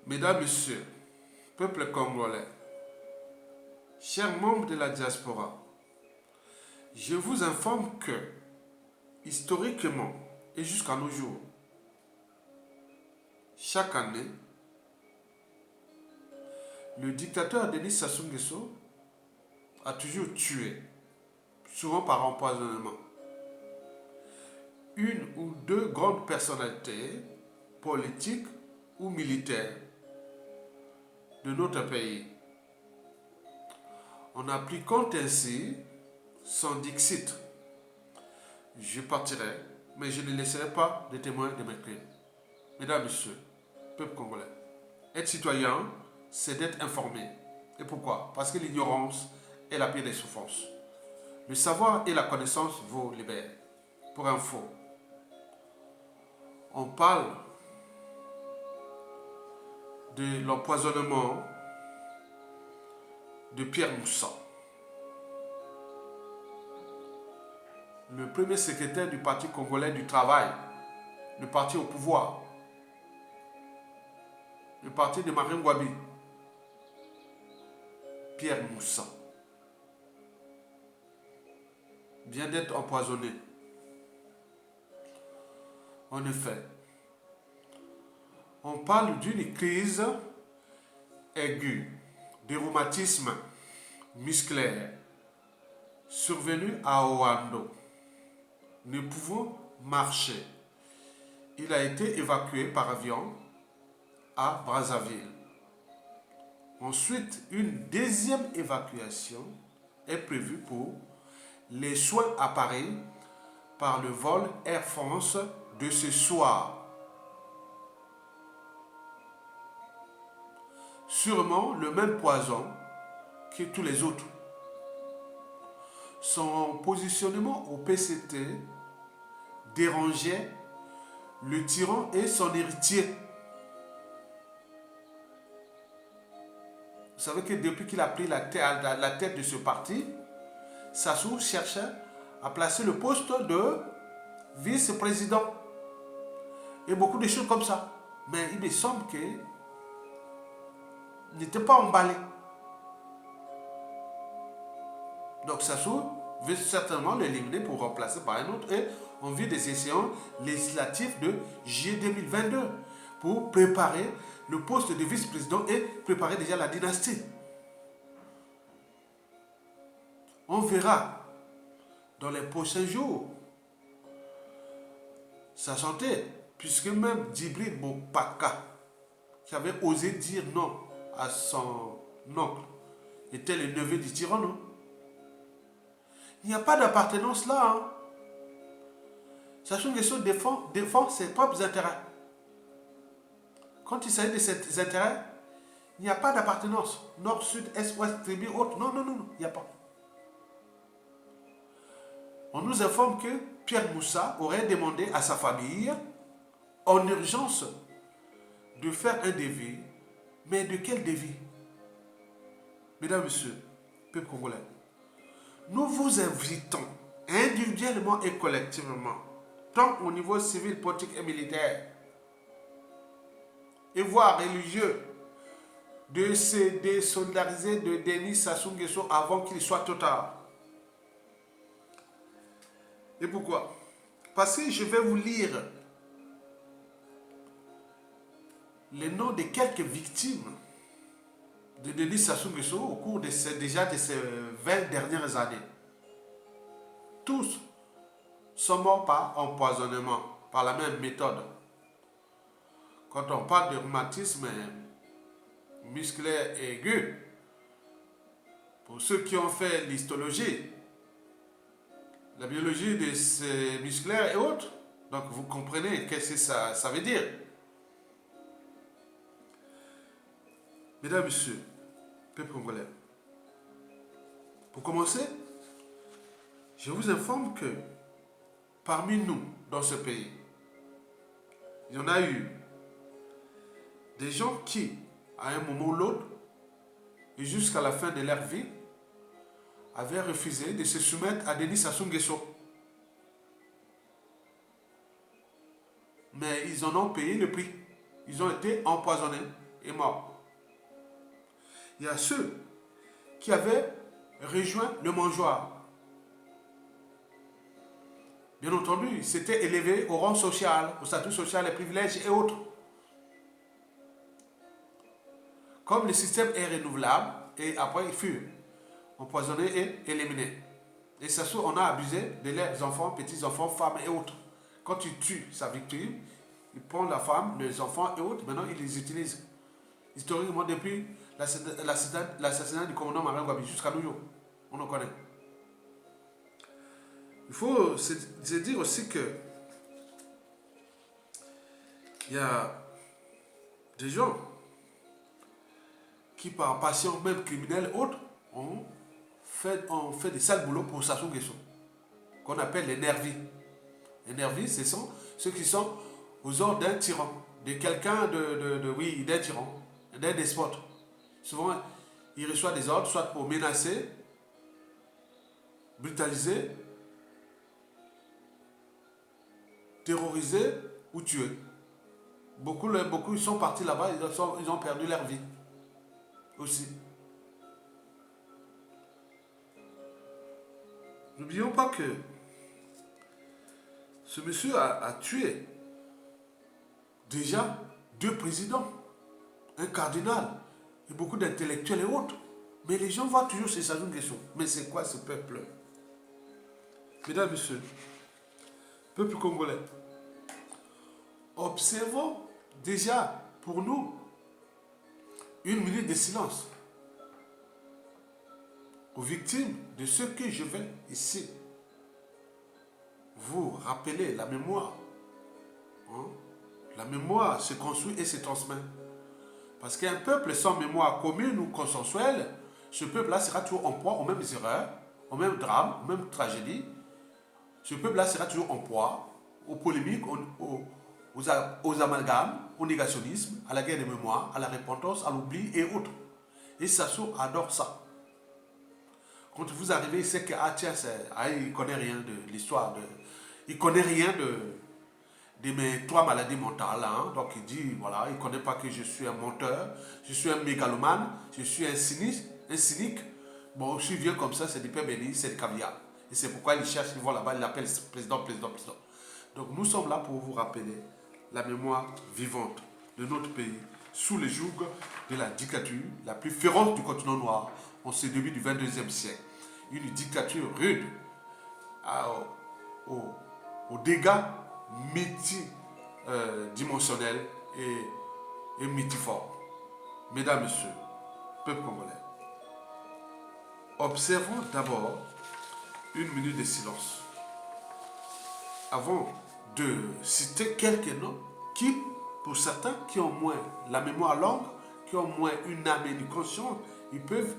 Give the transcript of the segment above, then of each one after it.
Mesdames, Messieurs, peuple congolais, chers membres de la diaspora, je vous informe que, historiquement et jusqu'à nos jours, chaque année, le dictateur Denis Sassou Nguesso a toujours tué, souvent par empoisonnement, une ou deux grandes personnalités politiques ou militaires de notre pays, en appliquant ainsi son dixit. Je partirai, mais je ne laisserai pas de témoins de mes crimes. Mesdames, Messieurs, peuple congolais, être citoyen, c'est d'être informé. Et pourquoi? Parce que l'ignorance est la pire des souffrances. Le savoir et la connaissance vous libèrent. Pour info, on parle de l'empoisonnement de Pierre Moussa, le premier secrétaire du Parti congolais du travail, le parti au pouvoir, le parti de Marine Ngouabi. Pierre Moussa vient d'être empoisonné. En effet, on parle d'une crise aiguë de rhumatisme musculaire survenue à Oando. Ne pouvant marcher, il a été évacué par avion à Brazzaville. Ensuite, une deuxième évacuation est prévue pour les soins à Paris par le vol Air France de ce soir. Sûrement le même poison que tous les autres. Son positionnement au PCT dérangeait le tyran et son héritier. Vous savez que depuis qu'il a pris la tête de ce parti, Sassou cherchait à placer le poste de vice-président. Et beaucoup de choses comme ça. Mais il me semble qu'il n'était pas emballé. Donc Sassou veut certainement l'éliminer pour remplacer par un autre. Et on vit des élections législatives de juillet 2022 pour préparer le poste de vice-président et préparer déjà la dynastie. On verra dans les prochains jours sa santé, puisque même Djibril Bokpaka, qui avait osé dire non à son oncle, était le neveu du tyran, non? Il n'y a pas d'appartenance là. Hein. Sassou Nguesso défend ses propres intérêts. Quand il s'agit de ses intérêts, il n'y a pas d'appartenance. Nord, sud, est, ouest, tribu, autre. Non, non, non, non, il n'y a pas. On nous informe que Pierre Moussa aurait demandé à sa famille, en urgence, de faire un devis. Mais de quel devis? Mesdames, Messieurs, peuple congolais, nous vous invitons individuellement et collectivement, tant au niveau civil, politique et militaire, et voire religieux, de se désolidariser de Denis Sassou Nguesso avant qu'il soit trop tard. Et pourquoi? Parce que je vais vous lire les noms de quelques victimes de Denis Sassou Nguesso au cours de ces 20 dernières années. Tous sont morts par empoisonnement, par la même méthode. Quand on parle de rhumatisme musculaire aigu, pour ceux qui ont fait l'histologie, la biologie de ces musculaires et autres, donc vous comprenez qu'est-ce que ça veut dire. Mesdames, Messieurs, peuple congolais, pour commencer, je vous informe que parmi nous, dans ce pays, il y en a eu des gens qui, à un moment ou l'autre, et jusqu'à la fin de leur vie, avaient refusé de se soumettre à Denis Sassou Nguesso. Mais ils en ont payé le prix. Ils ont été empoisonnés est mort. Il y a ceux qui avaient rejoint le mangeoire. Bien entendu, ils s'étaient élevés au rang social, au statut social, les privilèges et autres. Comme le système est renouvelable, et après ils furent empoisonnés et éliminés. Et ça se on a abusé de leurs enfants, petits-enfants, femmes et autres. Quand tu tues sa victime, il prend la femme, les enfants et autres, maintenant il les utilise. Historiquement, depuis l'assassinat du commandant Martin Gwabi jusqu'à nous, on en connaît. Il faut se dire aussi que il y a des gens qui, par passion même criminelle autre, ont fait des sales boulots pour Sassou Nguesso, qu'on appelle les nervis. Les nervis, ce sont ceux qui sont aux ordres d'un tyran, de quelqu'un d'un tyran, d'un despote. Souvent, il reçoit des ordres, soit pour menacer, brutaliser, terroriser ou tuer. Beaucoup ils sont partis là-bas, ils ont perdu leur vie aussi. N'oublions pas que ce monsieur a tué déjà 2 présidents, un cardinal et beaucoup d'intellectuels et autres. Mais les gens voient toujours ces Sassou Nguesso. Mais c'est quoi ce peuple? Mesdames et messieurs, peuple congolais, observons déjà pour nous 1 minute de silence aux victimes de ce que je vais ici vous rappeler. La mémoire, hein? La mémoire se construit et se transmet. Parce qu'un peuple sans mémoire commune ou consensuelle, ce peuple-là sera toujours en proie aux mêmes erreurs, aux mêmes drames, aux mêmes tragédies. Ce peuple-là sera toujours en proie aux polémiques, aux amalgames, au négationnisme, à la guerre de mémoire, à la repentance, à l'oubli et autres. Et Sassou adore ça. Quand vous arrivez, il sait que il ne connaît rien de l'histoire. Il ne connaît rien de mes 3 maladies mentales. Hein. Donc il dit, voilà, il ne connaît pas que je suis un menteur, je suis un mégalomane, je suis un cynique. Bon, je viens comme ça, c'est du pain béni, c'est du caviar. Et c'est pourquoi il cherche, il va là-bas, il appelle président. Donc nous sommes là pour vous rappeler la mémoire vivante de notre pays sous le joug de la dictature la plus féroce du continent noir en ce début du 22e siècle. Une dictature rude aux dégâts multidimensionnels et multiformes. Mesdames, Messieurs, peuple congolais, observons d'abord 1 minute de silence avant de citer quelques noms qui, pour certains qui ont moins la mémoire longue, qui ont moins une âme et une conscience, ils peuvent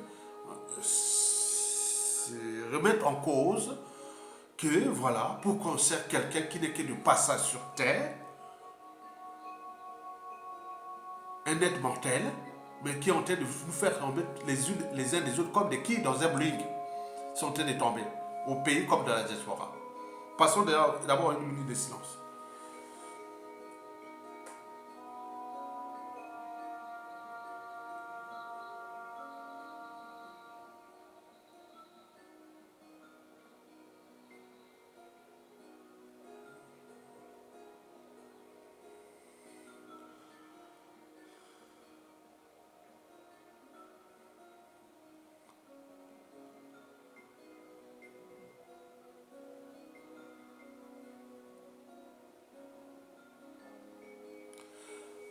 se remettre en cause que, voilà, pour qu'on sert quelqu'un qui n'est que de passage sur terre, un être mortel, mais qui est en train de nous faire tomber les uns des autres comme des quilles dans un bowling, sont en train de tomber, au pays comme dans la diaspora. Passons d'abord à 1 minute de silence.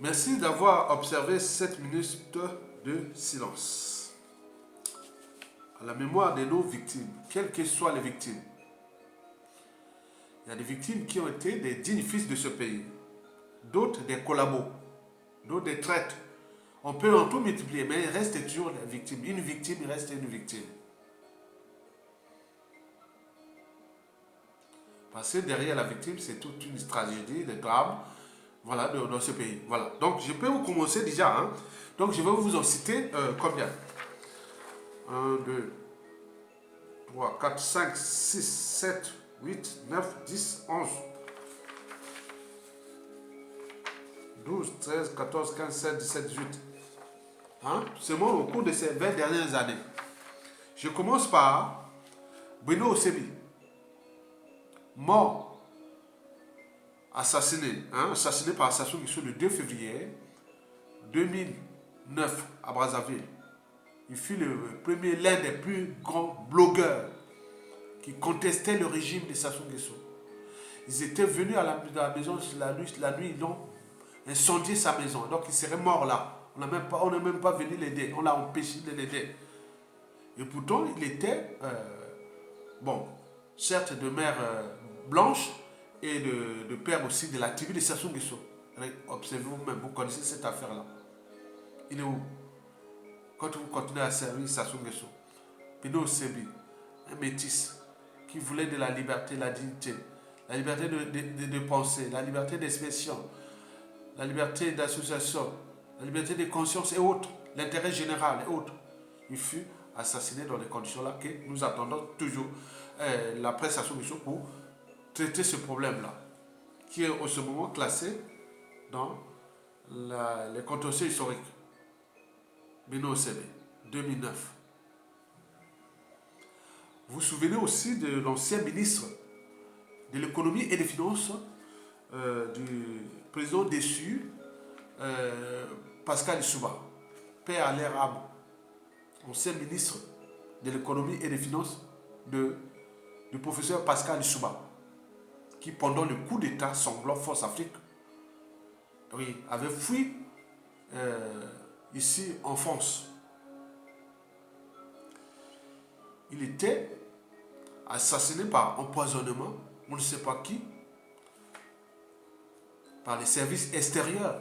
Merci d'avoir observé cette minute de silence. À la mémoire de nos victimes, quelles que soient les victimes. Il y a des victimes qui ont été des dignes fils de ce pays, d'autres des collabos, d'autres des traîtres. On peut en tout multiplier, mais il reste toujours des victimes. Une victime, il reste une victime. Parce que derrière la victime, c'est toute une tragédie, des drames, voilà, dans ce pays. Voilà. Donc, je peux vous commencer déjà. Hein. Donc, je vais vous en citer combien 1, 2, 3, 4, 5, 6, 7, 8, 9, 10, 11, 12, 13, 14, 15, 16, 17, 18. hein, seulement au cours de ces 20 dernières années. Je commence par Bruno Osebi, mort, assassiné, assassiné par Sassou Nguesso le 2 février 2009 à Brazzaville. Il fut l'un des plus grands blogueurs qui contestaient le régime de Sassou Nguesso. Ils étaient venus à la maison la nuit, ils ont incendié sa maison. Donc il serait mort là. On n'est même pas venu l'aider. On l'a empêché de l'aider. Et pourtant, il était, bon, certes de mère blanche et de père aussi de la tribu de Sassou Nguesso. Observez vous-même, vous connaissez cette affaire-là. Il est où? Quand vous continuez à servir Sassou Nguesso, Bruno Osebi, un métis qui voulait de la liberté, la dignité, la liberté de penser, la liberté d'expression, la liberté d'association, la liberté de conscience et autres, l'intérêt général et autres. Il fut assassiné dans les conditions-là que nous attendons toujours la presse Sassou Nguesso pour traiter ce problème-là, qui est en ce moment classé dans les contentieux historiques. Bruno Osebi, 2009. Vous vous souvenez aussi de l'ancien ministre de l'économie et des finances du président déçu, Pascal Lissouba, paix à l'air âme, ancien ministre de l'économie et des finances du professeur Pascal Lissouba, qui pendant le coup d'État sanglant Force Afrique, oui, avait fui ici en France. Il était assassiné par empoisonnement, on ne sait pas qui, par les services extérieurs,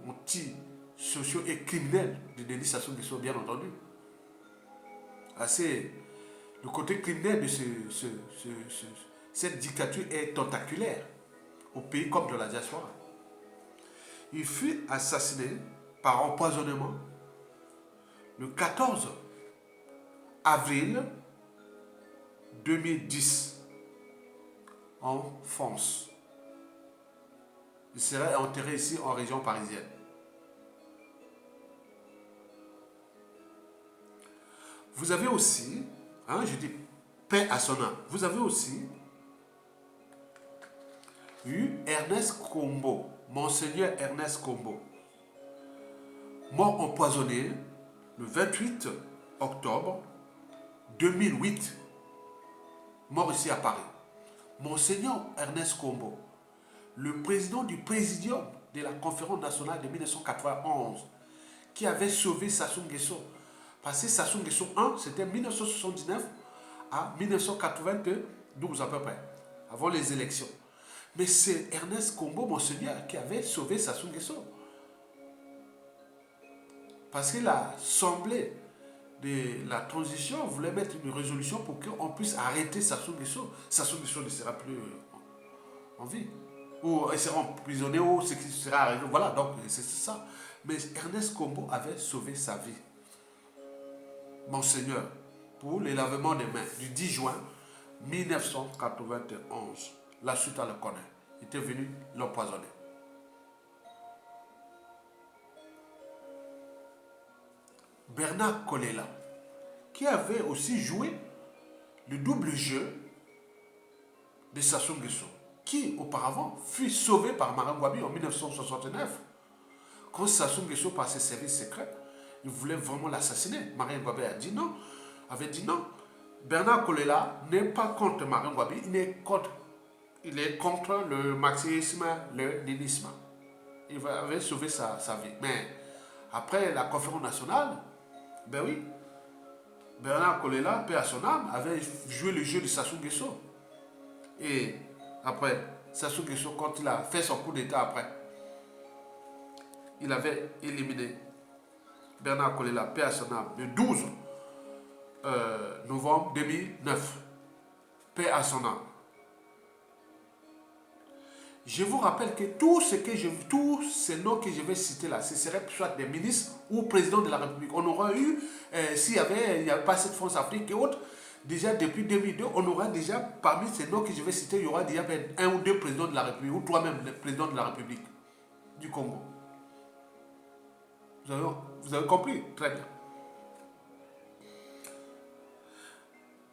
anti-sociaux et criminels de Denis Sassou Nguesso, bien entendu. Le côté criminel de cette dictature est tentaculaire au pays comme de la diaspora. Il fut assassiné par empoisonnement le 14 avril 2010 en France. Il serait enterré ici en région parisienne. Vous avez aussi, je dis paix à son âme, vous avez aussi eu Ernest Kombo, Monseigneur Ernest Kombo, mort empoisonné le 28 octobre 2008, mort ici à Paris. Monseigneur Ernest Kombo, le président du présidium de la conférence nationale de 1991, qui avait sauvé Sassou Nguesso. Parce que Sassou Nguesso 1, c'était 1979 à 1992 à peu près, avant les élections. Mais c'est Ernest Kombo, Monseigneur, qui avait sauvé Sassou Nguesso. Parce que l'Assemblée de la transition voulait mettre une résolution pour qu'on puisse arrêter Sassou Nguesso. Sassou Nguesso ne sera plus en vie. Ou il sera emprisonné, ou ce qui sera arrivé. Voilà, donc c'est ça. Mais Ernest Kombo avait sauvé sa vie. Monseigneur, pour les lavements des mains du 10 juin 1991. La suite, on le connaît. Il était venu l'empoisonner. Bernard Kolela, qui avait aussi joué le double jeu de Sassou Nguesso, qui auparavant fut sauvé par Marwan Gwabi en 1969. Quand Sassou Nguesso, par ses services secrets, il voulait vraiment l'assassiner, Marwan Gwabi avait dit non. Bernard Kolela n'est pas contre Marwan Gwabi, il est contre le marxisme, le léninisme. Il avait sauvé sa vie. Mais après la conférence nationale, ben oui, Bernard Kolela, paix à son âme, avait joué le jeu de Sassou Nguesso. Et après, Sassou Nguesso, quand il a fait son coup d'État après, il avait éliminé Bernard Kolela, paix à son âme, le 12 novembre 2009. Paix à son âme. Je vous rappelle que tous ces noms que je vais citer là, ce seraient soit des ministres ou présidents de la République. On aurait eu, s'il n'y avait pas cette France Afrique et autres, déjà depuis 2002, on aura déjà, parmi ces noms que je vais citer, il y aura déjà un ou deux présidents de la République, ou toi-même, le président de la République du Congo. Vous avez compris? Très bien.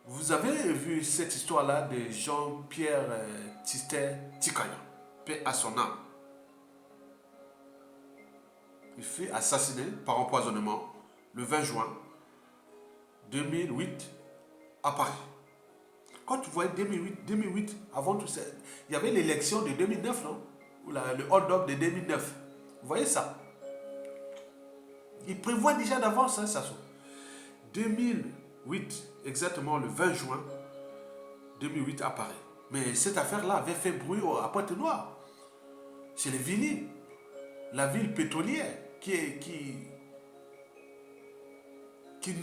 Vous avez vu cette histoire-là de Jean-Pierre Tité Tikaya, paix à son âme. Il fut assassiné par empoisonnement le 20 juin 2008 à Paris. Quand tu vois 2008, avant tout ça, il y avait l'élection de 2009, non? Ou le hold-up de 2009. Vous voyez ça? Il prévoit déjà d'avance, hein, ça. 2008, exactement le 20 juin 2008 à Paris. Mais cette affaire-là avait fait bruit à Pointe-Noire. C'est les Villiers, la ville pétrolière qui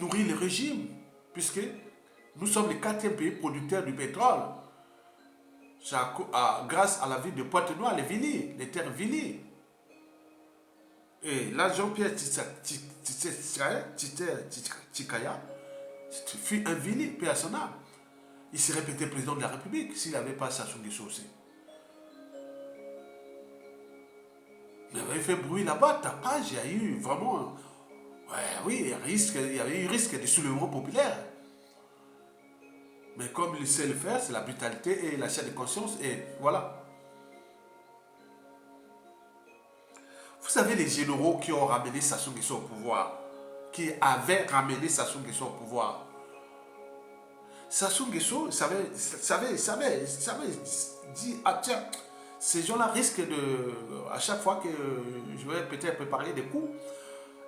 nourrit le régime, puisque nous sommes le 4e pays producteur du pétrole. Grâce à la ville de Pointe-Noire, les Villiers, les terres Villiers. Et là, Jean-Pierre Tikaya fut un Villiers, paix à son âme. Il serait peut-être président de la République s'il n'avait pas Sassou Nguesso aussi. Il avait fait bruit là-bas, tapage, il y a eu vraiment... Ouais, oui, il y avait eu risque de soulèvement populaire. Mais comme il sait le faire, c'est la brutalité et la chair de conscience, et voilà. Vous savez les généraux qui ont ramené Sassou Nguesso au pouvoir, qui avaient ramené Sassou Nguesso au pouvoir. Sassou Nguesso savait dit, ah tiens, ces gens-là risquent de, à chaque fois que je vais peut-être préparer des coups,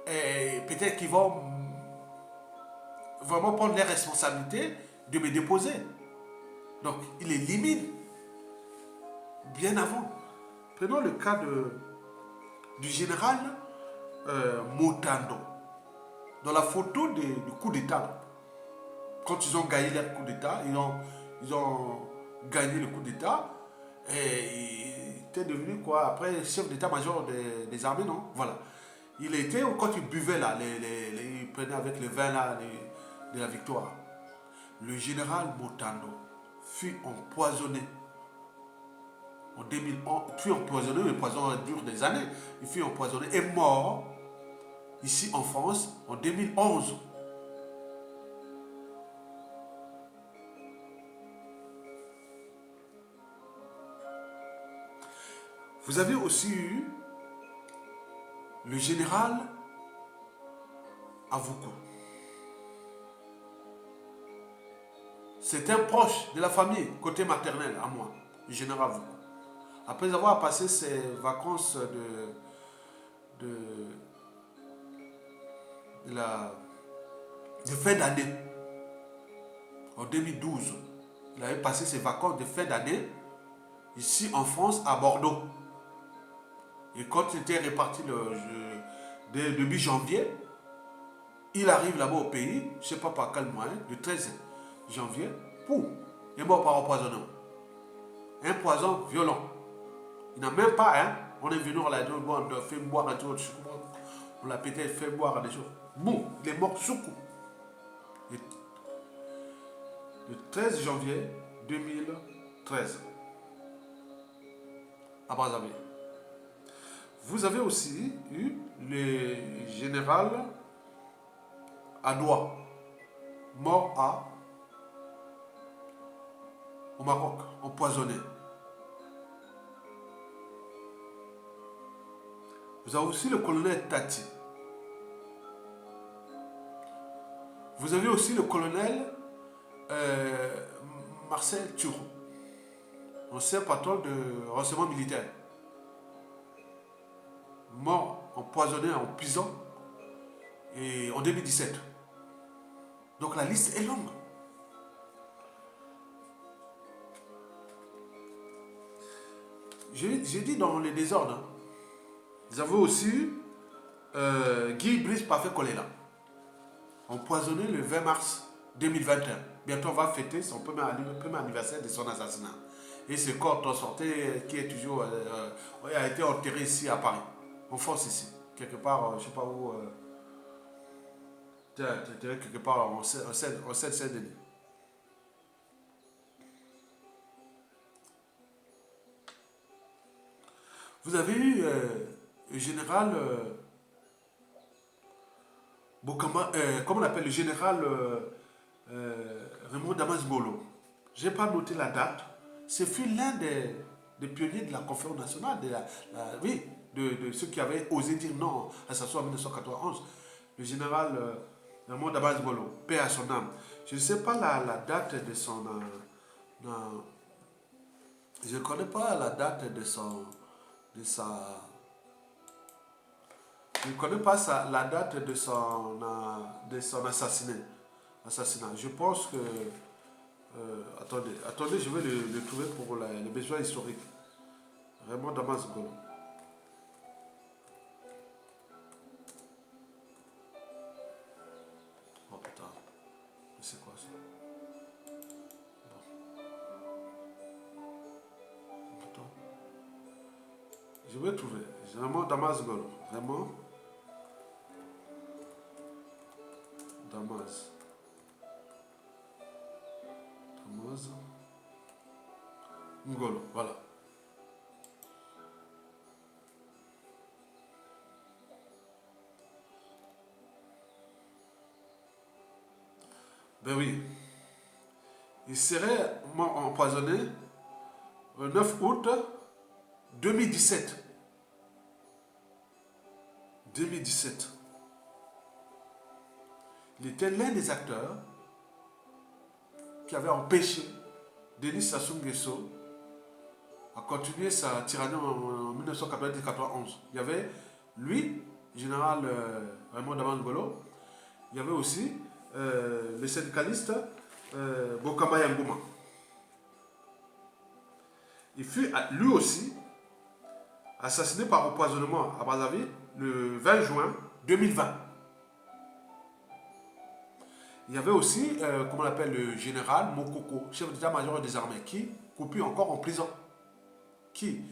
et peut-être qu'ils vont vraiment prendre les responsabilités de me déposer. Donc, il élimine bien avant. Prenons le cas du général Motando. Dans la photo du coup d'État, quand ils ont gagné leur coup d'État, ils ont gagné le coup d'État, et il était devenu quoi? Après, chef d'état-major des armées, non? Voilà. Il était, quand il buvait là, il prenait avec le vin là, de la victoire. Le général Motando fut empoisonné en 2011, fut empoisonné, le poison dure des années, il fut empoisonné et mort ici en France en 2011. Vous avez aussi eu le général Avouko. C'est un proche de la famille, côté maternel à moi, le général Avouko. Après avoir passé ses vacances de fin d'année, en 2012, il avait passé ses vacances de fin d'année ici en France, à Bordeaux. Et quand il était reparti début janvier, il arrive là-bas au pays, je ne sais pas par quel moyen, le 13 janvier, pouf, il est mort par empoisonnement. Un poison violent. Il n'a même pas, hein, on est venu, on l'a dit, on a fait boire et tout, on l'a peut-être fait boire des choses. Boum, il est mort sous coup. Le 13 janvier 2013, à Brazzaville. Vous avez aussi eu le général Adoua, mort au Maroc, empoisonné. Vous avez aussi le colonel Tati. Vous avez aussi le colonel Marcel Turou, ancien patron de renseignement militaire, mort empoisonné en prison et en 2017. Donc la liste est longue. J'ai dit dans les désordres. Hein. Vous avez aussi Guy Brice Parfait Kolela, empoisonné le 20 mars 2021. Bientôt on va fêter son premier anniversaire de son assassinat. Et ce corps transporté qui est toujours a été enterré ici à Paris, en France ici, quelque part, je ne sais pas où, quelque part en Seine-Saint-Denis. Vous avez eu le général Comment on appelle le général Raymond Damas Ngolo. Je n'ai pas noté la date. Ce fut l'un des pionniers de la conférence nationale, oui, de ceux qui avaient osé dire non à sa en 1991. Le général Raymond Damas Ngolo, paix à son âme. Je ne sais pas la date de son... je ne connais pas la date de son... De sa, je ne connais pas la date de son assassinat. Je pense que... attendez, je vais le trouver pour les besoins historiques. Raymond Damas Ngolo. Oh putain, c'est quoi ça? Bon. Attends. Je vais trouver. Raymond Damas Ngolo. Raymond Damas. Ngolo, voilà. Ben oui. Il serait empoisonné le 9 août 2017. 2017. Il était l'un des acteurs qui avait empêché Denis Sassou Nguesso à continuer sa tyrannie en 1991. Il y avait lui, général Raymond Damas Ngolo, il y avait aussi le syndicaliste Bokama Yangouma. Il fut lui aussi assassiné par empoisonnement à Brazzaville le 20 juin 2020. Il y avait aussi, comment on appelle, le général Mokoko, chef d'état-major des armées, qui coupure encore en prison. Qui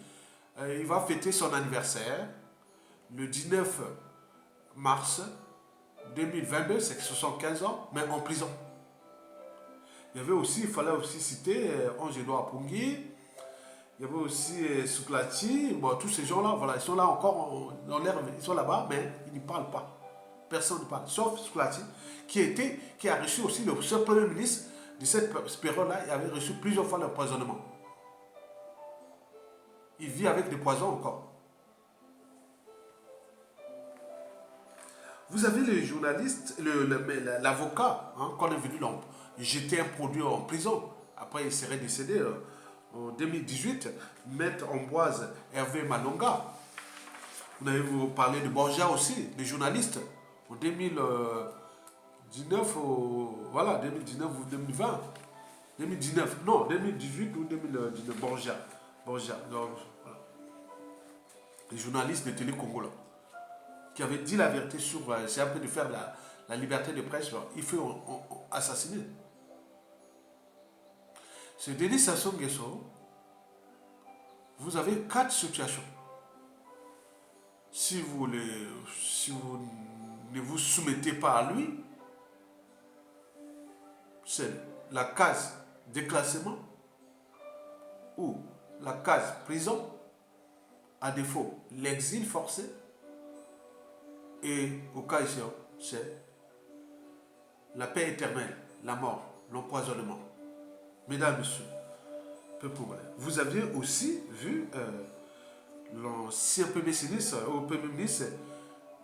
il va fêter son anniversaire le 19 mars 2022, c'est 75 ans, mais en prison. Il y avait aussi, il fallait aussi citer Ange-Edouard Pungui, il y avait aussi Souklati, bon, tous ces gens-là, voilà, ils sont là encore dans l'air, ils sont là-bas, mais ils ne parlent pas. Personne ne parle, sauf Souklati, qui a reçu aussi le seul premier ministre de cette période-là, il avait reçu plusieurs fois l'empoisonnement. Il vit avec des poisons encore. Vous avez les journalistes, l'avocat, hein, qu'on est venu jeter un produit en prison. Après, il serait décédé en 2018. Maître Ambroise Hervé Malonga. Vous avez parlé de Borja aussi, des journalistes. En 2019, voilà, 2019 ou 2020. 2019, non, 2018 ou 2019, Borja. Donc, voilà. Les journalistes de Télé Congo là, qui avait dit la vérité sur... c'est un peu de faire la liberté de presse. Il fait assassiner. Ce Denis Sassou Nguesso, vous avez 4 situations. Si vous ne vous soumettez pas à lui, c'est la case déclassement ou la case prison, à défaut l'exil forcé, et au cas échéant, c'est la paix éternelle, la mort, l'empoisonnement. Mesdames, Messieurs, peuple congolais, vous aviez aussi vu l'ancien Premier ministre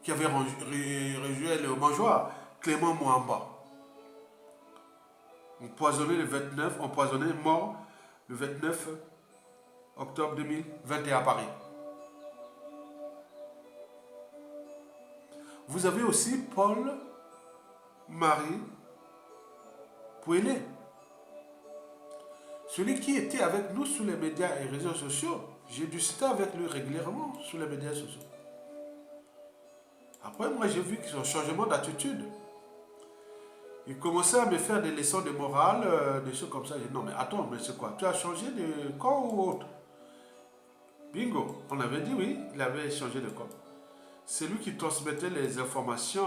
qui avait rejoint le mangeoire, Clément Mouamba, empoisonné le 29, empoisonné, mort le 29 octobre 2021 à Paris. Vous avez aussi Paul-Marie Pouellet, celui qui était avec nous sur les médias et réseaux sociaux. J'ai discuté avec lui régulièrement sur les médias sociaux. Après, moi, j'ai vu son changement d'attitude. Il commençait à me faire des leçons de morale, des choses comme ça. J'ai dit, non, mais attends, mais c'est quoi? Tu as changé de corps ou autre? Bingo, on avait dit oui, il avait changé de corps. C'est lui qui transmettait les informations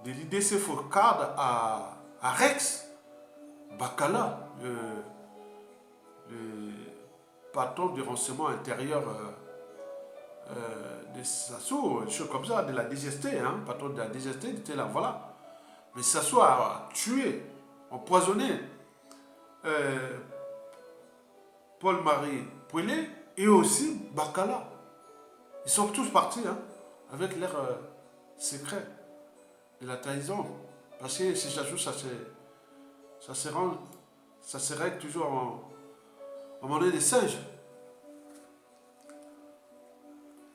de l'IDC Focard à Rex Bacala, le patron du renseignement intérieur de Sassou, des choses comme ça, de la DGST, hein, patron de la DGST, il était là, voilà. Mais Sassou a tué, empoisonné euh, Paul-Marie Pouillet et aussi Bakala. Ils sont tous partis hein, avec leurs secrets de la trahison. Parce que si Sassou, ça se règle toujours en monnaie des singes.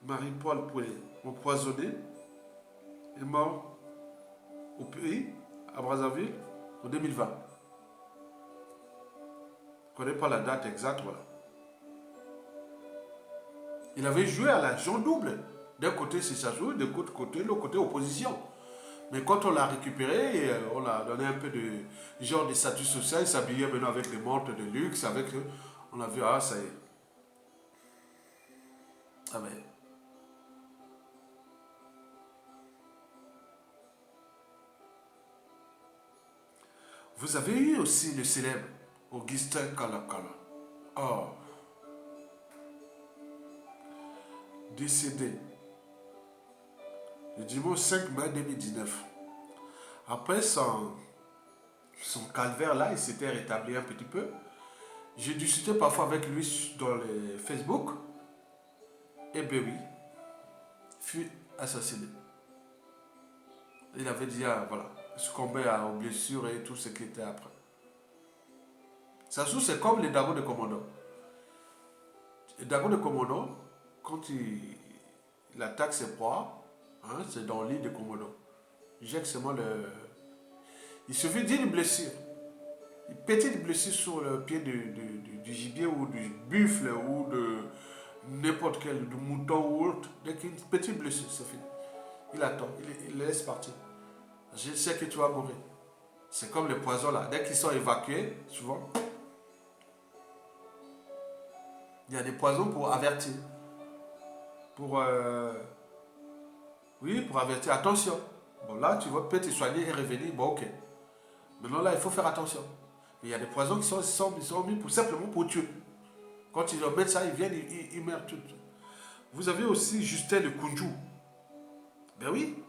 Marie-Paul Pouillet, empoisonné, est mort au pays, à Brazzaville, en 2020. Je ne connais pas la date exacte, voilà. Il avait joué à l'argent double. D'un côté, c'est Sassou, de l'autre côté, opposition. Mais quand on l'a récupéré, on l'a donné un peu de genre de statut social, il s'habillait maintenant avec des montres de luxe, on a vu, ah ça y est. Ah mais, vous avez eu aussi le célèbre Augustin Kalakala. Oh, décédé le dimanche 5 mai 2019. Après son calvaire là, il s'était rétabli un petit peu. J'ai discuté parfois avec lui dans les Facebook. Et bien oui, fut assassiné. Il avait dit, ah, voilà, succombé aux blessures et tout ce qui était après. Sassou, c'est comme les Dago de Komodo. Les Dago de Komodo, quand il attaque ses proies, hein, c'est dans l'île de Komodo. Il jette seulement le... Il suffit d'une blessure. Une petite blessure sur le pied du gibier ou du buffle ou de n'importe quel, du mouton ou autre. Dès qu'une petite blessure, c'est fini. Il attend, il laisse partir. Je sais que tu vas mourir. C'est comme les poisons là. Dès qu'ils sont évacués, souvent, il y a des poisons pour avertir. Pour, oui, pour avertir. Attention. Bon, là, tu vas peut-être te soigner et revenir. Bon, ok. Maintenant, là, il faut faire attention. Mais il y a des poisons qui sont mis simplement pour tuer. Quand ils leur mettent ça, ils viennent, ils meurent tout. Vous avez aussi Justin Le Koundjou. Ben oui.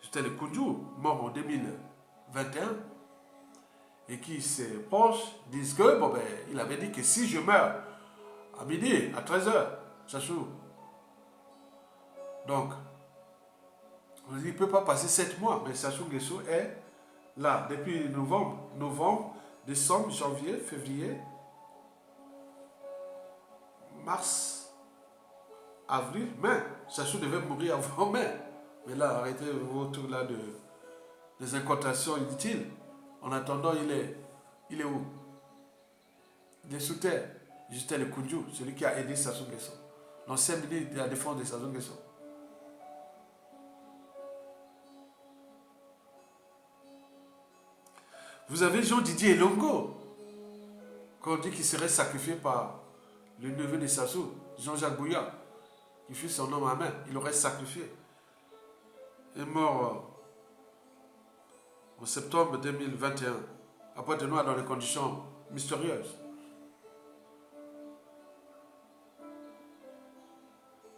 Justin Le Koundjou, mort en 2021. Et qui ses proches disent que, bon ben, il avait dit que si je meurs à midi, à 13h, Sassou. Donc, on dit, il ne peut pas passer 7 mois, mais Sassou Nguesso est là depuis novembre, décembre, janvier, février, mars, avril, mai. Sassou devait mourir avant mai. Mais là, arrêtez vos tours là des incantations inutiles. En attendant, il est où? Il est sous terre. Justin Le Koundjou, celui qui a aidé Sassou Nguesso. L'ancien ministre de la défense de Sassou Nguesso. Vous avez Jean-Didier Elongo, qu'on dit qu'il serait sacrifié par le neveu de Sassou, Jean-Jacques Bouya, qui fut son homme à main. Il aurait sacrifié. Il est mort en septembre 2021, à Pointe-Noire, dans des conditions mystérieuses.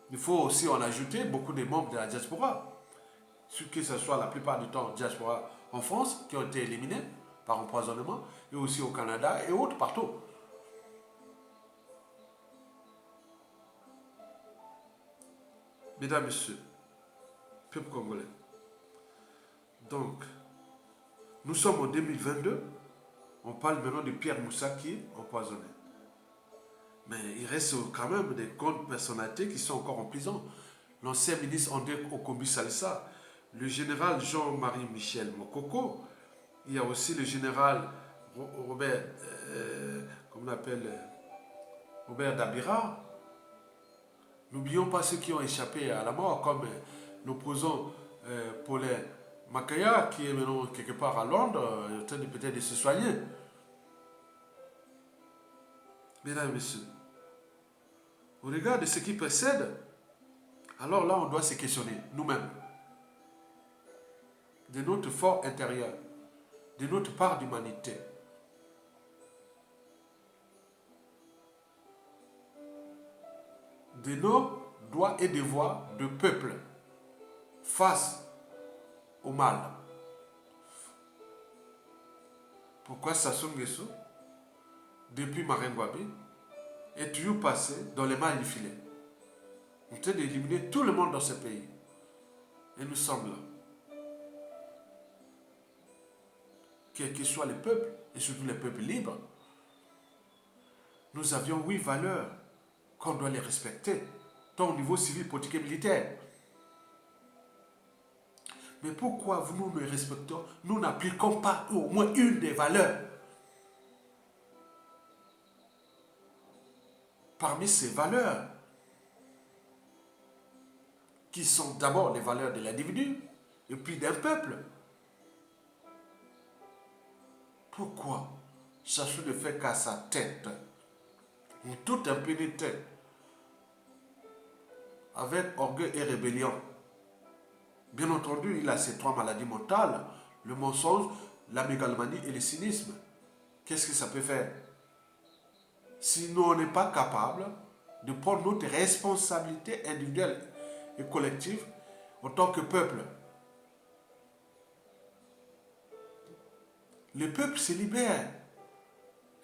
Il faut aussi en ajouter beaucoup de membres de la diaspora, que ce soit la plupart du temps diaspora en France, qui ont été éliminés par empoisonnement, et aussi au Canada et autres partout. Mesdames, Messieurs, peuple congolais, donc, nous sommes en 2022, on parle maintenant de Pierre Moussa qui est empoisonné. Mais il reste quand même des grandes personnalités qui sont encore en prison. L'ancien ministre André Okombi Salissa, le général Jean-Marie Michel Mokoko, il y a aussi le général Robert, comment on appelle, Robert Dabira. N'oublions pas ceux qui ont échappé à la mort, comme l'opposant Paulin Makaya, qui est maintenant quelque part à Londres, en train peut-être de se soigner. Mesdames et messieurs, au regard de ce qui précède, alors là, on doit se questionner nous-mêmes, de notre fort intérieur, de notre part d'humanité. De nos droits et devoirs de peuple face au mal. Pourquoi Sassou Nguesso, depuis Marine Gwabi, est toujours passé dans les mailles du filet? On tente d'éliminer tout le monde dans ce pays. Et nous sommes là. Quels que soient les peuples, et surtout les peuples libres, nous avions 8 valeurs qu'on doit les respecter, tant au niveau civil, politique et militaire. Mais pourquoi nous ne respectons, nous n'appliquons pas au moins une des valeurs? Parmi ces valeurs, qui sont d'abord les valeurs de l'individu et puis d'un peuple, pourquoi Sassou ne fait qu'à sa tête, en toute impunité, avec orgueil et rébellion? Bien entendu, il a ces 3 maladies mentales, le mensonge, la mégalomanie et le cynisme. Qu'est-ce que ça peut faire? Si nous, on n'est pas capable de prendre notre responsabilité individuelle et collective en tant que peuple. Le peuple se libère.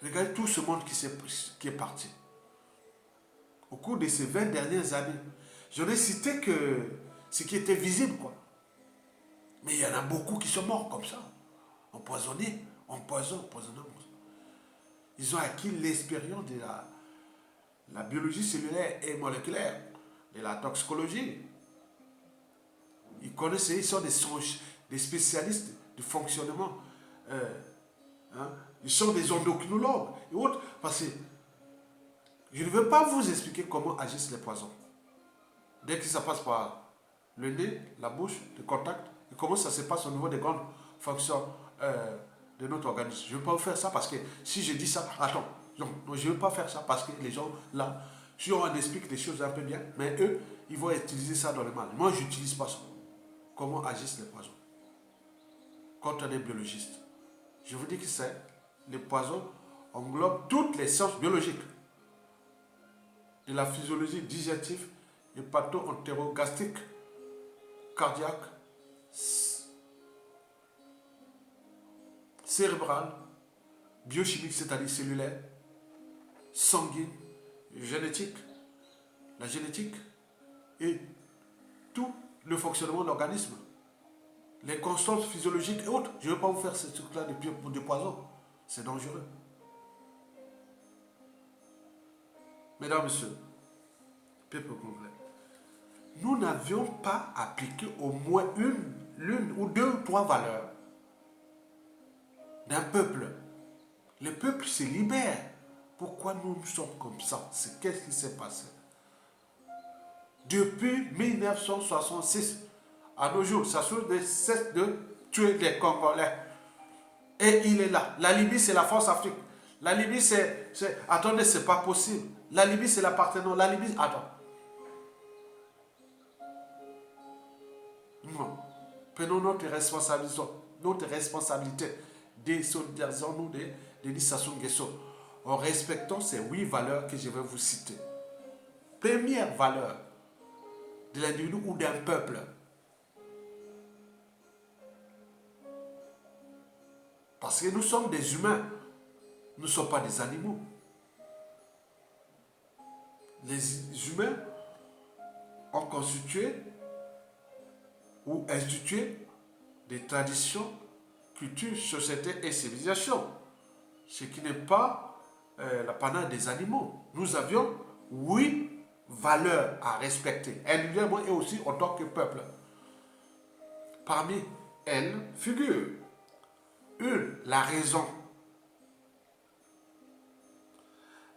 Regardez tout ce monde qui est parti. Au cours de ces 20 dernières années, je n'ai cité que ce qui était visible, quoi. Mais il y en a beaucoup qui sont morts comme ça, empoisonnés, empoisonnés. Ils ont acquis l'expérience de la biologie cellulaire et moléculaire, de la toxicologie. Ils connaissent, ils sont des spécialistes du fonctionnement. Ils sont des endocrinologues et autres. Parce que je ne veux pas vous expliquer comment agissent les poisons. Dès que ça passe par le nez, la bouche, le contact, et comment ça se passe au niveau des grandes fonctions de notre organisme. Je ne veux pas vous faire ça parce que si je dis ça, attends, non, je ne veux pas faire ça parce que les gens là, si on explique les choses un peu bien, mais eux, ils vont utiliser ça dans le mal. Moi, je n'utilise pas ça. Comment agissent les poisons? Quand on est biologiste, je vous dis que c'est les poisons englobent toutes les sciences biologiques, de la physiologie digestive, hépato-entérogastrique, cardiaque, cérébrale, biochimique, c'est-à-dire cellulaire, sanguine, génétique, la génétique et tout le fonctionnement de l'organisme, les constantes physiologiques et autres. Je ne veux pas vous faire ce truc-là de poison, c'est dangereux. Mesdames, Messieurs, peuple congolais, nous n'avions pas appliqué au moins l'une ou 2 ou 3 valeurs d'un peuple. Le peuple se libère. Pourquoi nous sommes comme ça? Qu'est-ce qui s'est passé? Depuis 1966 à nos jours, ça ne cesse de tuer les Congolais. Et il est là. La Libye, c'est la force Afrique. La Libye, c'est... Attendez, c'est pas possible. La Libye, c'est l'appartenance. La Libye... Attends. Non. Prenons notre responsabilité. Désolidarisons-nous de Sassou Nguesso en respectant ces 8 valeurs que je vais vous citer. Première valeur de l'individu ou d'un peuple. Parce que nous sommes des humains. Nous ne sommes pas des animaux. Les humains ont constitué ou institué des traditions, cultures, sociétés et civilisations. Ce qui n'est pas l'apanage des animaux. Nous avions 8 valeurs à respecter, individuellement et aussi en tant que peuple. Parmi elles figure 1. La raison.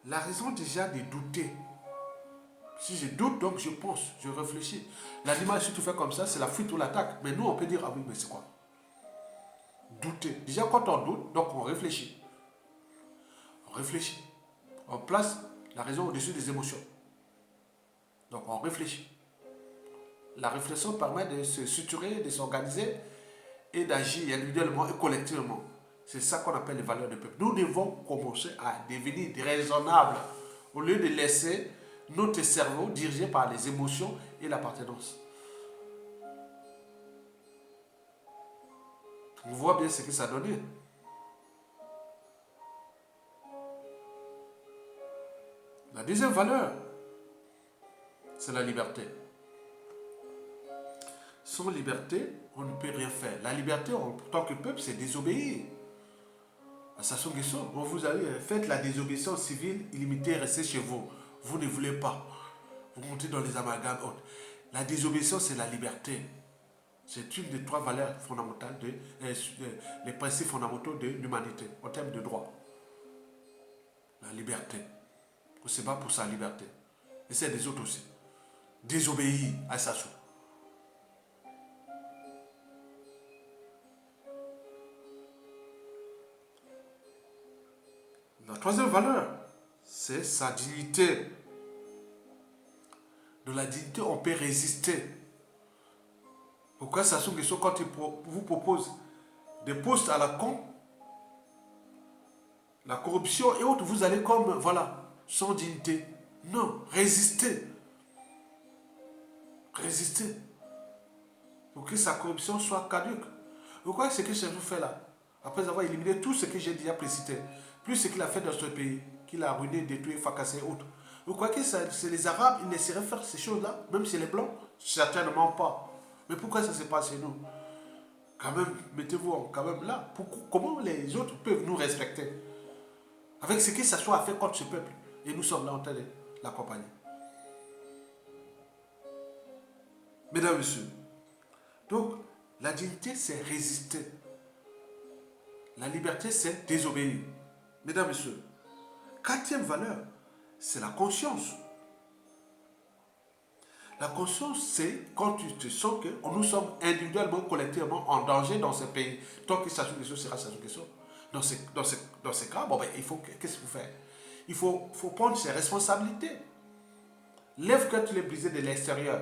La raison déjà de douter. Si je doute, donc je pense, je réfléchis. L'animal, si tu fais comme ça, c'est la fuite ou l'attaque. Mais nous, on peut dire, ah oui, mais c'est quoi? Douter. Déjà, quand on doute, donc on réfléchit. On réfléchit. On place la raison au-dessus des émotions. Donc on réfléchit. La réflexion permet de se structurer, de s'organiser et d'agir individuellement et collectivement. C'est ça qu'on appelle les valeurs du peuple. Nous devons commencer à devenir raisonnables au lieu de laisser notre cerveau dirigé par les émotions et l'appartenance. On voit bien ce que ça donnait. La deuxième valeur, c'est la liberté. Sans liberté, on ne peut rien faire. La liberté, en tant que peuple, c'est désobéir. À Sassou Nguesso, on vous a dit, faites la désobéissance civile illimitée, restez chez vous. Vous ne voulez pas. Vous montez dans les amalgames autres. La désobéissance, c'est la liberté. C'est une des trois valeurs fondamentales, les principes fondamentaux de l'humanité, en termes de droit. La liberté. On se bat pour sa liberté. Et c'est des autres aussi. Désobéir à Sassou. La troisième valeur, c'est sa dignité. De la dignité, on peut résister. Pourquoi Sassou Nguesso, quand il vous propose des postes à la con, la corruption et autres, vous allez comme, voilà, sans dignité. Non, résistez. Résistez. Pour que sa corruption soit caduque. Pourquoi ce que Sassou fait là, après avoir éliminé tout ce que j'ai déjà précité, plus ce qu'il a fait dans ce pays, qu'il a ruiné, détruit, fracassé et autres. Vous croyez que c'est les Arabes, ils laisseraient faire ces choses-là, même si les Blancs? Certainement pas. Mais pourquoi ça se passe chez nous? Quand même, mettez-vous quand même là. Comment les autres peuvent nous respecter? Avec ce que ça soit fait contre ce peuple. Et nous sommes là en train de l'accompagner. Mesdames et messieurs, donc la dignité, c'est résister. La liberté, c'est désobéir. Mesdames et messieurs, quatrième valeur, c'est la conscience. La conscience, c'est quand tu te sens que nous sommes individuellement, collectivement en danger dans ce pays. Tant que Sassou Nguesso sera Sassou Nguesso. Dans ces cas, bon ben, il faut, qu'est-ce qu'il faut faire? Il faut prendre ses responsabilités. L'œuf, quand il est brisé de l'extérieur,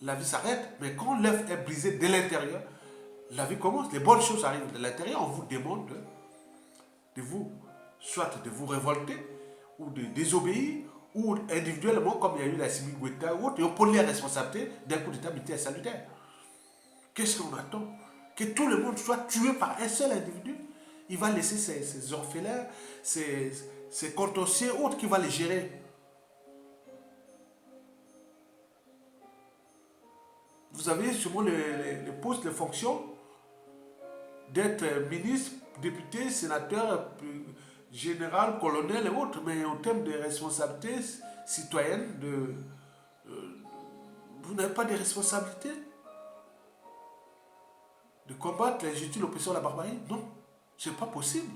la vie s'arrête. Mais quand l'œuf est brisé de l'intérieur, la vie commence. Les bonnes choses arrivent de l'intérieur. On vous demande de vous, soit de vous révolter, ou de désobéir, ou individuellement, comme il y a eu la Simi Goïta ou autre, et on pose les responsabilités d'un coup d'état militaire salutaire. Qu'est-ce qu'on attend? Que tout le monde soit tué par un seul individu? Il va laisser ses orphelins, ses contentieux autres qui va les gérer. Vous avez sûrement les postes, les fonctions d'être ministre, député, sénateur, général, colonel et autres, mais en termes de responsabilités citoyennes, vous n'avez pas de responsabilité de combattre l'injustice, l'oppression, la barbarie? Non, c'est pas possible.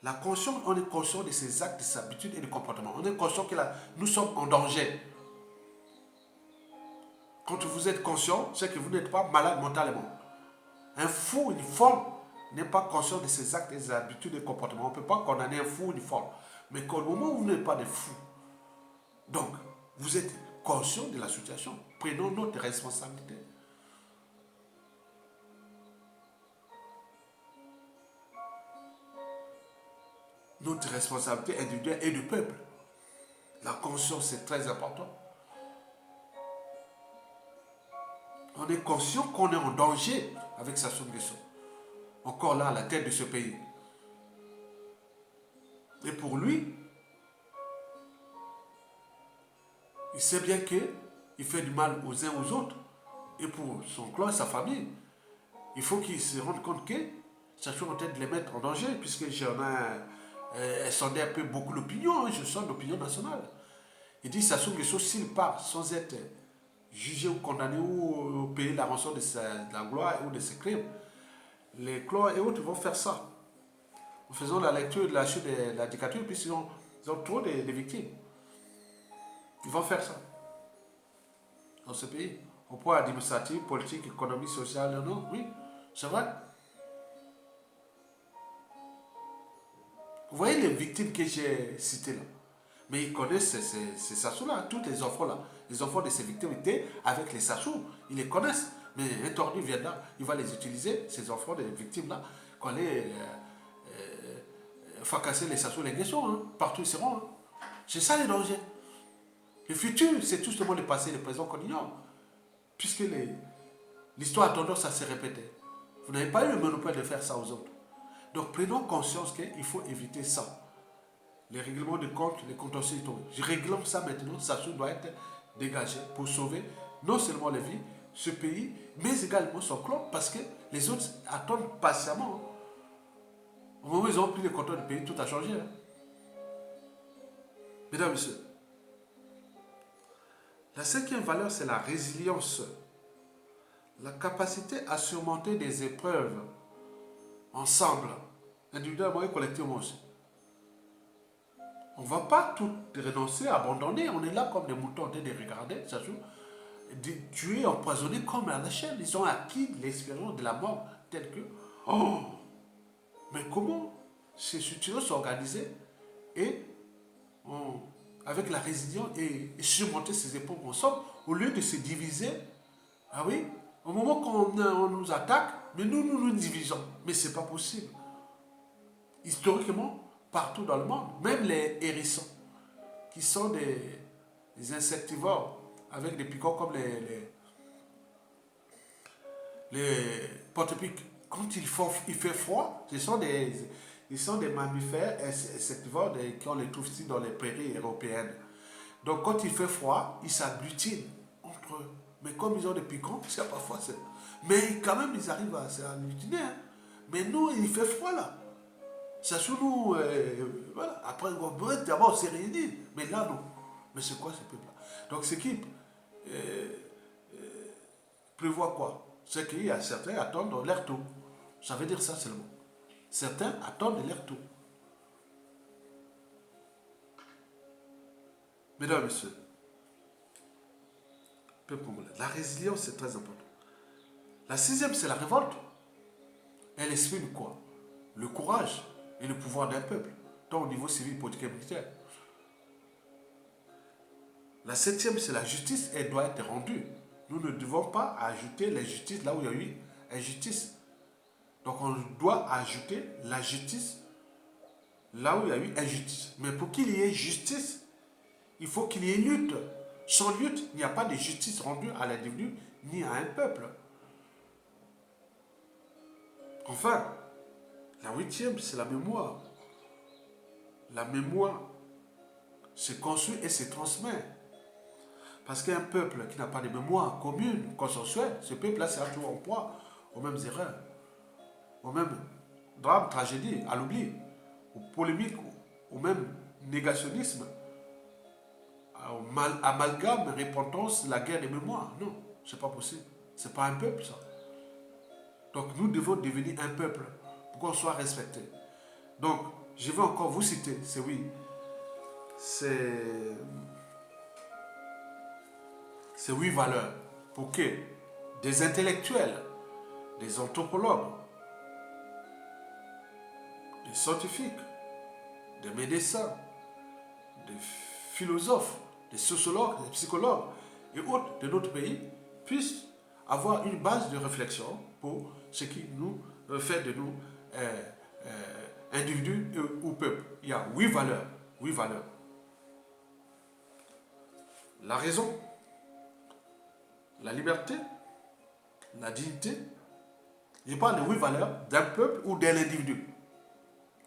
La conscience, on est conscient de ses actes, de ses habitudes et de comportements. On est conscient que là, nous sommes en danger. Quand vous êtes conscient, c'est que vous n'êtes pas malade mentalement. Un fou uniforme n'est pas conscient de ses actes, des habitudes et des comportements. On ne peut pas condamner un fou uniforme. Mais qu'au moment où vous n'êtes pas de fou, donc vous êtes conscient de la situation. Prenons notre responsabilité. Notre responsabilité individuelle et du peuple. La conscience, c'est très important. On est conscient qu'on est en danger avec Sassou Nguesso. Encore là, à la tête de ce pays. Et pour lui, il sait bien qu'il fait du mal aux uns aux autres. Et pour son clan et sa famille, il faut qu'il se rende compte que Sassou est en train de les mettre en danger, puisque j'en ai sondé un peu beaucoup l'opinion, je sens l'opinion nationale. Il dit Sassou Nguesso, s'il part sans être jugé ou condamné ou payer la rançon de la gloire ou de ses crimes, les clans et autres vont faire ça. En faisant la lecture de la chute de la dictature, puisqu'ils ont trop de victimes. Ils vont faire ça dans ce pays. Au point administratif, politique, économique, social, non, oui, c'est vrai. Vous voyez les victimes que j'ai citées là? Mais ils connaissent ces Sassou-là, tous les enfants-là. Les enfants de ces victimes étaient avec les Sassou. Ils les connaissent. Mais un tordu vient là, il va les utiliser, ces enfants des victimes-là, qu'on allait fracasser les Sassou, les Nguesso, hein. Partout ils seront. Hein. C'est ça les dangers. Le futur, c'est tout simplement le passé et le présent qu'on ignore. Puisque l'histoire a tendance à se répéter. Vous n'avez pas eu le monopole de faire ça aux autres. Donc prenons conscience qu'il faut éviter ça. Les règlements de compte, les contentieux historiques. Je réglons ça maintenant, ça doit être dégagé pour sauver non seulement les vies, ce pays, mais également son clan, parce que les autres attendent patiemment. Au moment où ils ont pris le contrôle du pays, tout a changé. Mesdames, Messieurs, la cinquième valeur, c'est la résilience. La capacité à surmonter des épreuves ensemble, individuellement et collectivement aussi. On ne va pas tout renoncer, abandonner. On est là comme des moutons en train de regarder, ça joue. Tuer, empoisonner comme à la chaîne. Ils ont acquis l'expérience de la mort telle que... Oh, mais comment ces structures s'organiser et avec la résilience et surmonter ces épreuves ensemble au lieu de se diviser. Ah oui, au moment qu'on nous attaque, mais nous divisons. Mais ce n'est pas possible. Historiquement, partout dans le monde, même les hérissons, qui sont des insectivores, avec des piquants comme les porte-piques. Quand il fait froid, ils sont des mammifères insectivores qu'on les trouve ici dans les prairies européennes. Donc quand il fait froid, ils s'agglutinent entre eux. Mais comme ils ont des piquants, c'est parfois c'est... Mais quand même, ils arrivent à s'agglutiner. Hein. Mais nous, il fait froid là. Ça sous nous, voilà. Après, d'abord, on s'est réunis. Mais là, non. Mais c'est quoi ce peuple-là? Donc, ce qui prévoit quoi? C'est qu'il y a certains qui attendent leur tour. Ça veut dire ça seulement. Certains attendent leur tour. Mesdames et messieurs, peuple congolais, la résilience, c'est très important. La sixième, c'est la révolte. Elle exprime quoi? Le courage et le pouvoir d'un peuple, tant au niveau civil, politique et militaire. La septième, c'est la justice. Elle doit être rendue. Nous ne devons pas ajouter l'injustice là où il y a eu injustice. Donc on doit ajouter la justice là où il y a eu injustice. Mais pour qu'il y ait justice, il faut qu'il y ait lutte. Sans lutte, il n'y a pas de justice rendue à l'individu ni à un peuple. Enfin, la huitième, c'est la mémoire. La mémoire se construit et se transmet. Parce qu'un peuple qui n'a pas de mémoire commune, consensuelle, ce peuple-là sera toujours en proie aux mêmes erreurs, aux mêmes drames, tragédies, à l'oubli, aux polémiques, au même négationnisme, au amalgame, repentance, la guerre des mémoires. Non, c'est pas possible. C'est pas un peuple, ça. Donc nous devons devenir un peuple pour qu'on soit respecté. Donc, je vais encore vous citer, c'est oui, c'est 8 valeurs pour que des intellectuels, des anthropologues, des scientifiques, des médecins, des philosophes, des sociologues, des psychologues et autres de notre pays puissent avoir une base de réflexion pour ce qui nous fait de nous individus ou peuples. Il y a 8 valeurs. 8 valeurs. La raison, la liberté, la dignité. Je parle de 8 valeurs d'un peuple ou d'un individu.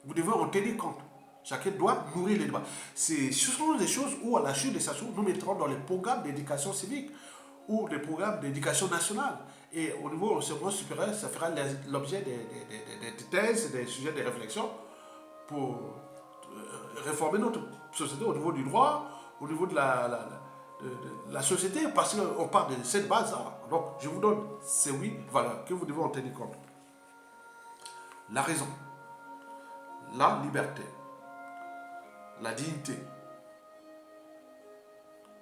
Vous devez en tenir compte. Chacun doit nourrir les débats. Ce sont des choses où, à la chute des sanctions, nous mettrons dans les programmes d'éducation civique ou des programmes d'éducation nationale. Et au niveau enseignement supérieur, ça fera l'objet des thèses, des sujets de réflexion pour réformer notre société au niveau du droit, au niveau de la société, parce qu'on parle de cette base-là. Donc, je vous donne ces 8 valeurs que vous devez en tenir compte. La raison, la liberté, la dignité,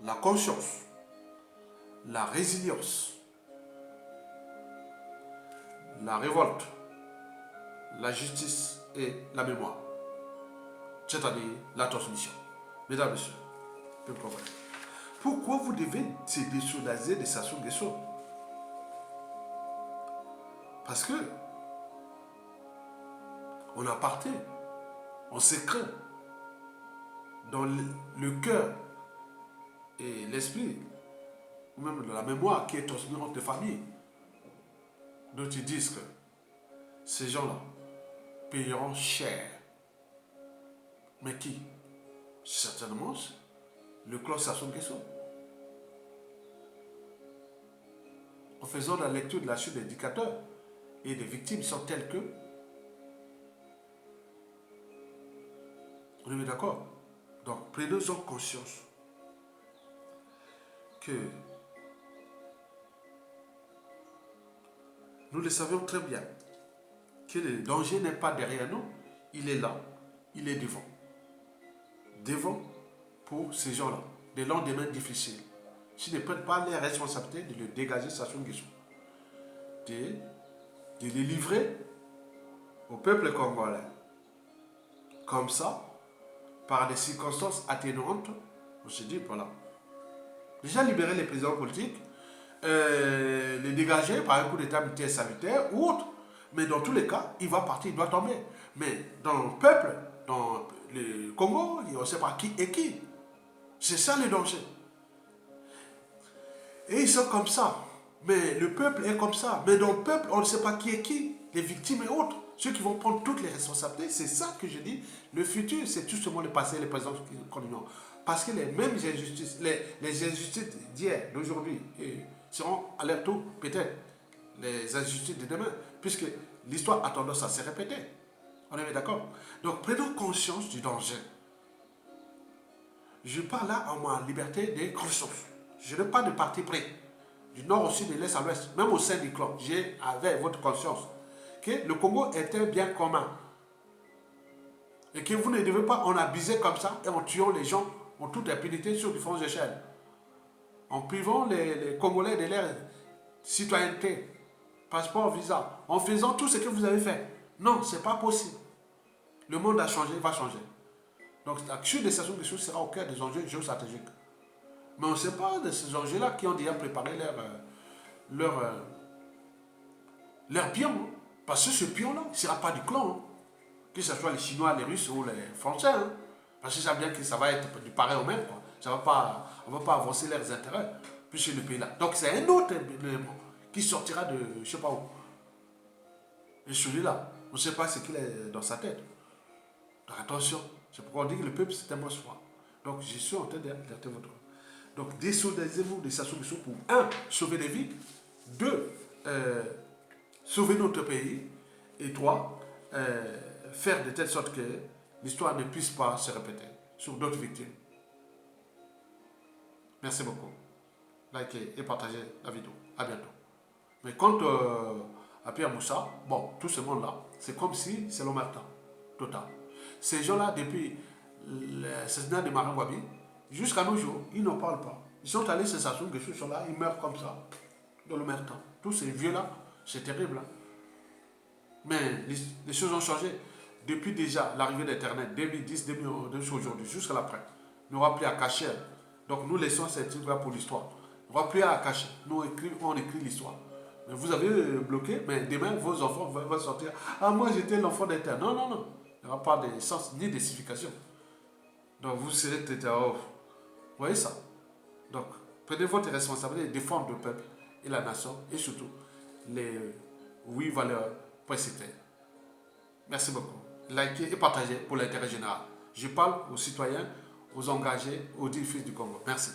la conscience, la résilience, la révolte, la justice et la mémoire. C'est-à-dire la transmission. Mesdames et messieurs, peuple congolais, pourquoi vous devez se désolidaриser de Sassou Nguesso? Parce que on appartient en secret dans le cœur et l'esprit, ou même de la mémoire qui est transmise entre les familles, dont ils disent que ces gens-là payeront cher. Mais qui? Certainement le clan Sassou Nguesso. En faisant la lecture de la chute des dictateurs et des victimes sont telles que... On est d'accord? Donc, prenons-en conscience que nous le savions très bien, que le danger n'est pas derrière nous, il est là, il est devant. Devant pour ces gens-là, des lendemains difficiles. S'ils ne prennent pas les responsabilités de le dégager, Sassou Nguesso, de les livrer au peuple congolais. Comme ça, par des circonstances atténuantes, on se dit, voilà, déjà libérer les prisonniers politiques, les dégager par un coup d'état militaire sanitaire ou autre. Mais dans tous les cas, il va partir, il doit tomber. Mais dans le peuple, dans le Congo, on ne sait pas qui est qui. C'est ça le danger. Et ils sont comme ça. Mais le peuple est comme ça. Mais dans le peuple, on ne sait pas qui est qui. Les victimes et autres. Ceux qui vont prendre toutes les responsabilités, c'est ça que je dis. Le futur, c'est tout simplement le passé et le présent qu'on ignore. Parce que les mêmes injustices, les injustices d'hier, d'aujourd'hui, seront à leur tour peut-être les injustices de demain. Puisque l'histoire a tendance à se répéter. On est d'accord? Donc prenons conscience du danger. Je parle là en ma liberté de conscience. Je n'ai pas de parti pris. Du nord au sud, de l'est à l'ouest, même au sein du clan. J'ai avec votre conscience que le Congo est un bien commun. Et que vous ne devez pas en abuser comme ça et en tuant les gens en toute impunité sur différentes échelles. En privant les Congolais de leur citoyenneté, passeport, visa, en faisant tout ce que vous avez fait. Non, ce n'est pas possible. Le monde a changé, il va changer. Donc l'action de Sassou Nguesso sera au cœur des enjeux géostratégiques. Mais on ne sait pas de ces enjeux-là qui ont déjà préparé leur pion. Hein. Parce que ce pion-là, il ne sera pas du clan. Hein. Que ce soit les Chinois, les Russes ou les Français. Hein. Parce qu'ils savent bien que ça va être du pareil au même. Quoi. Ça va pas, on ne va pas avancer leurs intérêts. Puisque le pays-là. Donc c'est un autre élément qui sortira de je ne sais pas où. Et celui-là, on ne sait pas ce qu'il est dans sa tête. Donc attention. C'est pourquoi on dit que le peuple c'est un mot froid. Donc je suis en train d'alerter votre. Donc désolidarisez-vous de Sassou Nguesso pour 1. Sauver des vies, 2. Sauver notre pays, et 3. Faire de telle sorte que l'histoire ne puisse pas se répéter sur d'autres victimes. Merci beaucoup. Likez et partagez la vidéo. À bientôt. Mais quant à Pierre Moussa, bon, tout ce monde-là, c'est comme si c'est l'omerta total. Ces gens-là, depuis l'assassinat de Martin Wabi, jusqu'à nos jours, ils n'en parlent pas. Ils sont allés sur Sassou Nguesso, ils sont là, ils meurent comme ça, dans le mertan. Tous ces vieux-là, c'est terrible. Hein. Mais les choses ont changé. Depuis déjà l'arrivée d'Internet, 2010, 2011, aujourd'hui, jusqu'à l'après. Nous n'aura plus à cacher. Donc nous laissons cette truc-là pour l'histoire. Nous n'aura plus à cacher. Nous on écrit l'histoire. Mais vous avez bloqué, mais demain, vos enfants vont sortir. Ah, moi j'étais l'enfant d'Internet. Non, non, non. Il n'y aura pas de sens ni de signification. Donc vous serez traité à off. Vous voyez ça? Donc prenez votre responsabilité de défendre le peuple et la nation et surtout les 8 valeurs précitées. Merci beaucoup. Likez et partagez pour l'intérêt général. Je parle aux citoyens, aux engagés, aux 10 fils du Congo. Merci.